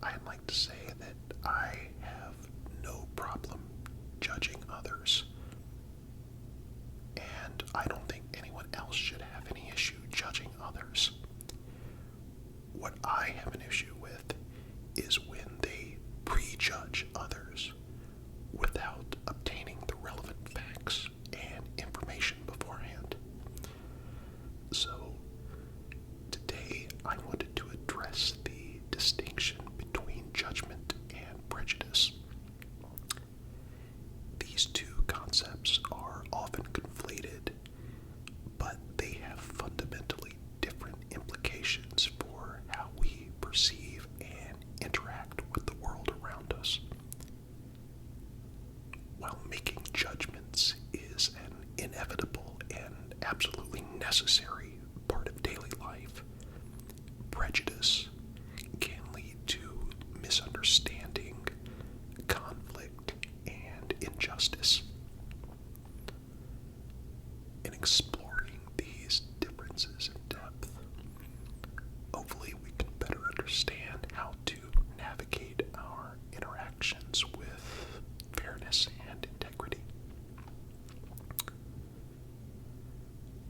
I'd like to say that I have no problem judging others, and I don't think anyone else should have any issue judging others. What I have an issue with is when they prejudge others without obtaining the relevant facts and information beforehand. So, today I wanted to address the distinction between judgment and prejudice. These two concepts are often conflated, but they have fundamentally different implications for how we perceive and interact with the world around us. While making judgments is an inevitable and absolutely necessary part of daily life, prejudice can lead to misunderstanding, conflict, and injustice. In exploring these differences in depth, hopefully we can better understand how to navigate our interactions with fairness and integrity.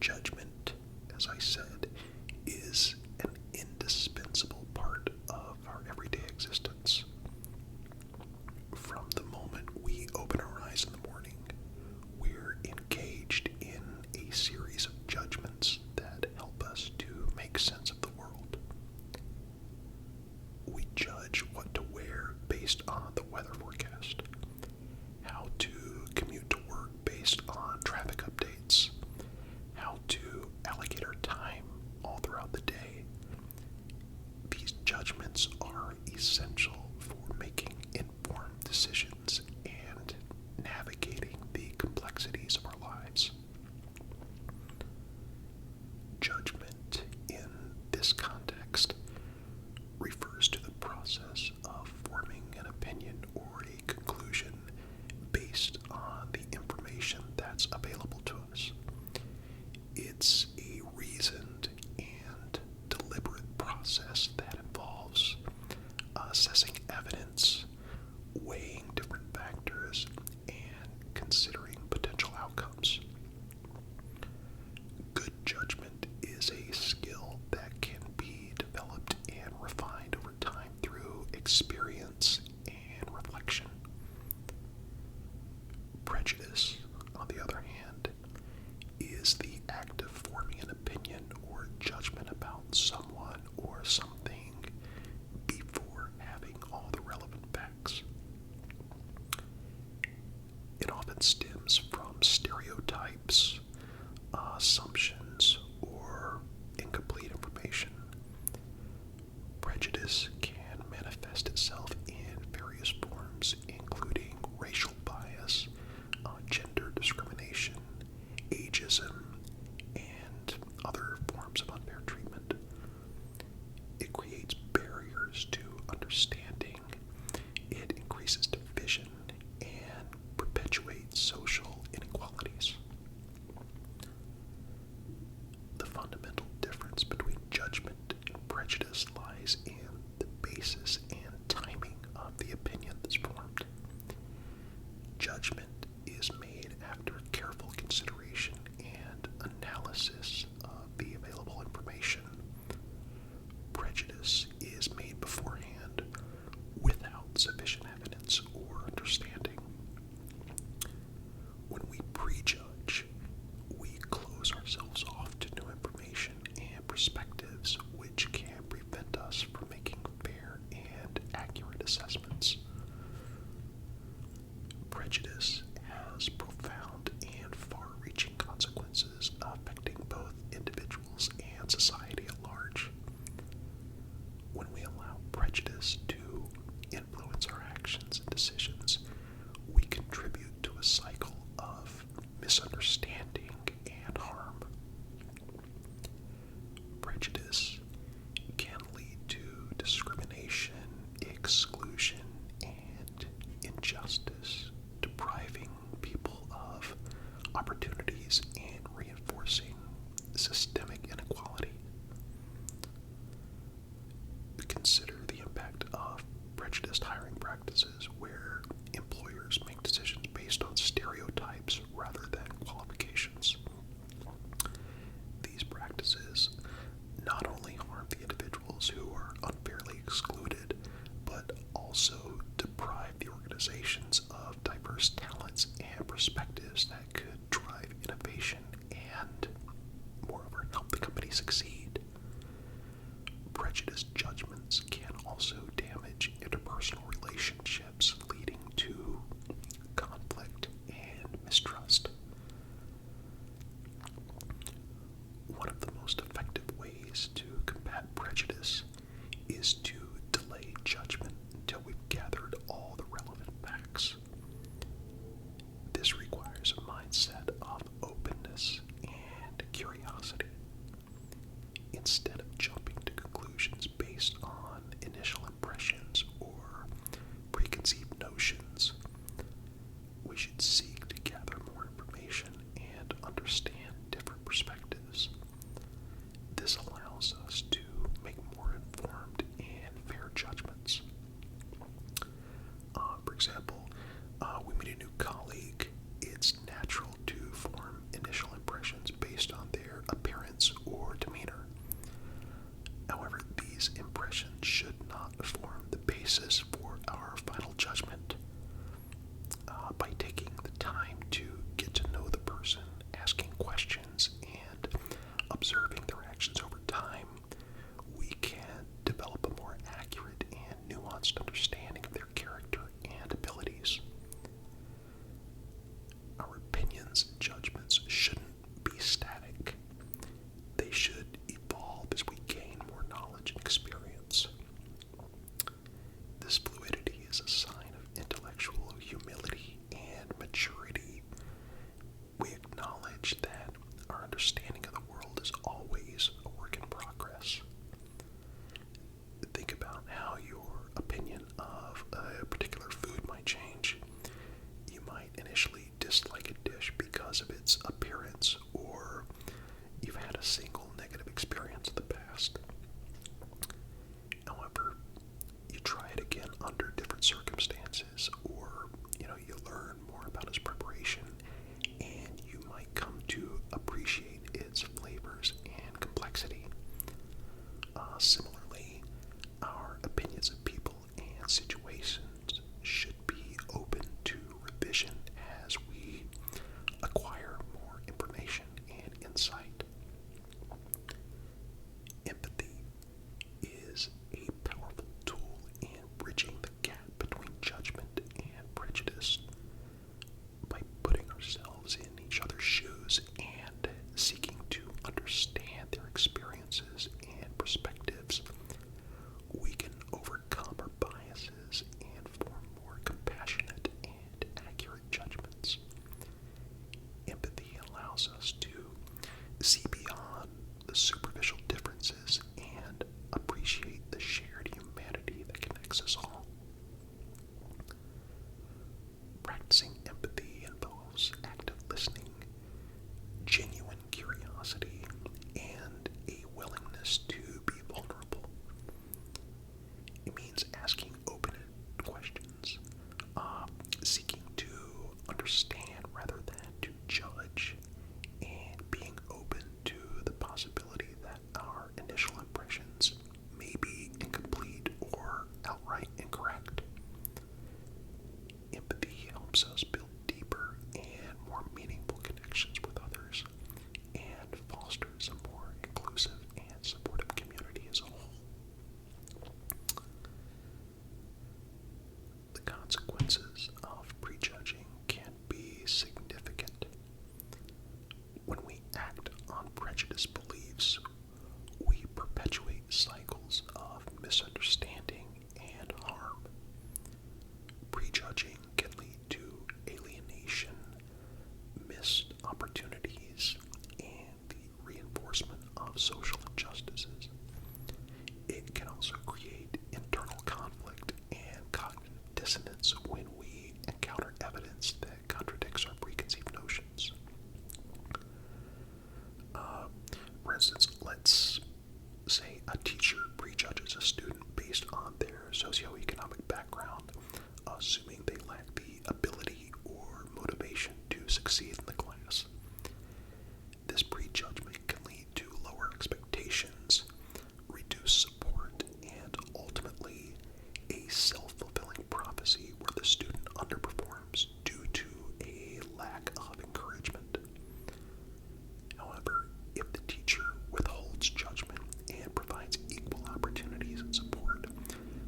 Judgment, as I said, is an indispensable part of our everyday existence. From the moment we open our eyes in the morning, we're engaged in a series of judgments that help us to make sense of the world. We judge what to wear based on the weather forecast, how to commute to work based on traffic updates, how to allocate our time all throughout the day. These judgments are essential for making informed decisions and navigating the complexities of our lives. Judgment in this context refers to the process of forming an opinion or a conclusion based on the information that's available to us. It's a reasoned and deliberate process that involves assessing evidence, weighing different factors, and considering potential outcomes. Good judgment is a skill that can be developed and refined over time through experience and reflection. Prejudice, on the other hand, is the act of forming an opinion or judgment about someone or something before having all the relevant facts. It often stems from stereotypes, assumptions, or incomplete information. Prejudice can manifest itself in various forms, including racial bias, gender discrimination, ageism, and other forms of unfair treatment. It creates barriers to understanding, it increases division, and perpetuates social inequalities. The fundamental difference between judgment and prejudice lies in the basis and timing of the opinion that's formed. Judgment is made after careful consideration and analysis of the available information. Prejudice is made beforehand without sufficient evidence or understanding. When we prejudge, we close ourselves off to new information and perspectives, which can prevent us from making fair and accurate assessments. Prejudice has profound and far-reaching consequences affecting both individuals and society at large. When we allow prejudice to influence our actions and decisions, we contribute to a cycle of misunderstanding and harm. Prejudice can lead to discrimination, exclusion, and injustice, depriving people of opportunities and reinforcing systemic inequality. Consider the impact of prejudiced hiring practices where employers make decisions based on stereotypes rather than qualifications. These practices not only harm the individuals who are unfairly excluded, but also deprive the organizations of diverse talents and perspectives that could drive innovation and, moreover, help the company succeed. Prejudiced judgments can also damage interpersonal relationships, leading to conflict and mistrust. One of the most effective ways to combat prejudice is to delay judgment until we've gathered all the relevant facts. This requires a mindset of openness and curiosity. Instead of jumping to conclusions based on initial impressions or preconceived notions, we should seek to gather more information and understand different perspectives. This allows us to make more informed and fair judgments. For example, we meet a new colleague. It's natural to form initial impressions based on their appearance or demeanor. However, these impressions should not form the basis for our final judgment. By taking the time to get to know the person, asking questions, and observing their actions over time, we can develop a more accurate and nuanced understanding of their character and abilities. Our opinions and judgments shouldn't be static. They should evolve as we gain more knowledge and experience. This fluidity is a sign of intellectual humility and maturity. We acknowledge that our understanding of the world is always a work in progress. Think about how your opinion of a particular food might change. You might initially dislike a dish because of its appearance, or you've had a single negative experience in the past. However, you try it again under different circumstances, or you learn more about its preparation, and you might come to appreciate its flavors and complexity. Similarly, our opinions of people and situations should be open to revision as we acquire more information and insight. Empathy is a powerful tool in bridging the gap between judgment and prejudice. By putting ourselves in each other's shoes and seeking to understand their experiences and perspectives, we can overcome our biases and form more compassionate and accurate judgments. Empathy allows us to see beyond the superficial differences and appreciate the shared humanity that connects us all. Practicing empathy involves active listening, genuine curiosity, and a willingness to be vulnerable. It means asking open-ended questions, seeking to understand rather than to judge, and being open to the possibility that our initial impressions may be incomplete or outright incorrect. Empathy helps us build deeper and more meaningful connections with others and fosters a more inclusive and supportive community as a whole. The consequences of prejudging can be significant. When we act on prejudiced beliefs, we perpetuate cycles of misunderstanding and harm. Prejudging can lead to alienation, missed opportunities, and the reinforcement of social injustices. It can also create internal conflict and cognitive dissonance when we encounter evidence that contradicts our preconceived notions. For instance, let's say a teacher prejudges a student based on their socioeconomic background. assuming they lack the ability or motivation to succeed in the class. This prejudgment can lead to lower expectations, reduced support, and ultimately a self-fulfilling prophecy where the student underperforms due to a lack of encouragement. However, if the teacher withholds judgment and provides equal opportunities and support,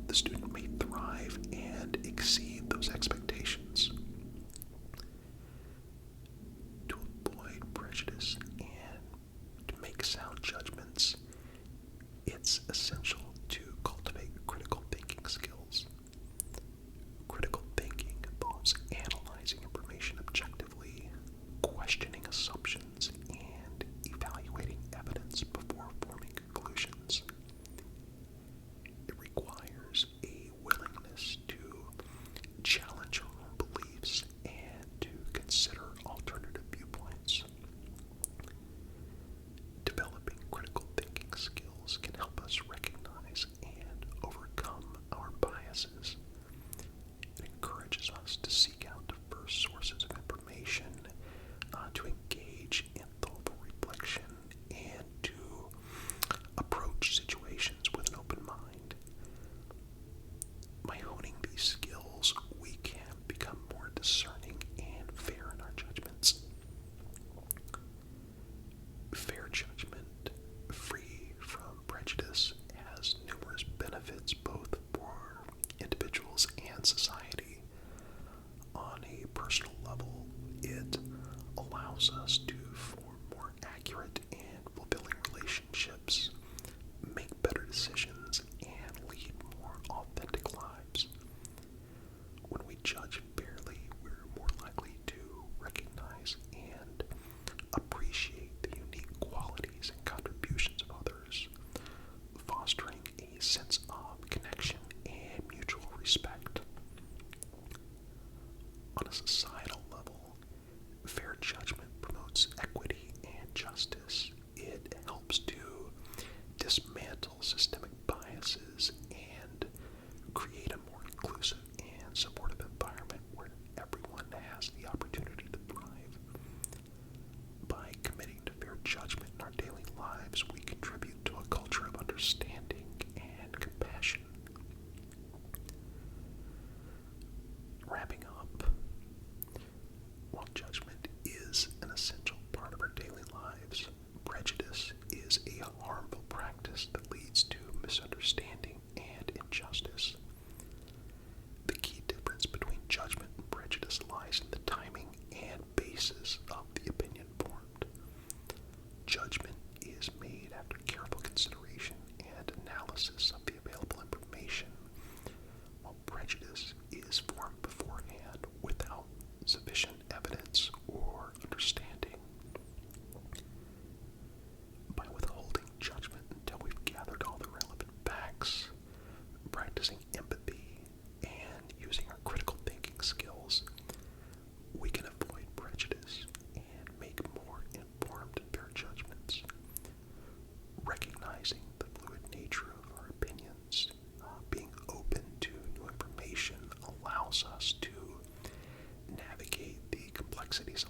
the student may thrive and exceed those expectations. To avoid prejudice and to make sound judgments, it's essential to cultivate critical thinking skills. Critical thinking involves analyzing information objectively, questioning assumptions, and evaluating evidence before forming conclusions. It requires a willingness to challenge our own beliefs and to consider alternative viewpoints. Developing critical thinking skills can help us recognize and overcome our biases. It encourages us to seek out diverse sources of information, to engage in thoughtful reflection, and to approach situations with an open mind. By honing these skills, we can become more discerning and fair in our judgments. Fair judgment, free from prejudice, has numerous benefits both for individuals and society. On a personal level, it allows us to form more accurate and fulfilling relationships, make better decisions, and lead more authentic lives. When we judge fairly, we're more likely to recognize and appreciate the unique qualities and contributions of others, fostering a sense of connection and mutual respect. On a societal level, fair judgment promotes equity and justice. It helps to dismantle systemic biases and create a more inclusive and supportive environment where everyone has the opportunity to thrive. By committing to fair judgment in our daily lives, we contribute to a culture of understanding and compassion. Wrapping up, while judgment is an essential part of our daily lives, prejudice is a harmful practice that leads to misunderstanding and injustice. The key difference between judgment and prejudice lies in the timing and basis of the opinion formed. Judgment is made after careful consideration and analysis of the available information, while prejudice is formed beforehand without sufficient evidence or understanding. By withholding judgment until we've gathered all the relevant facts, practicing empathy, and using our critical thinking skills, we can avoid prejudice and make more informed and fair judgments. Recognizing the fluid nature of our opinions, being open to new information allows us to navigate the complexities of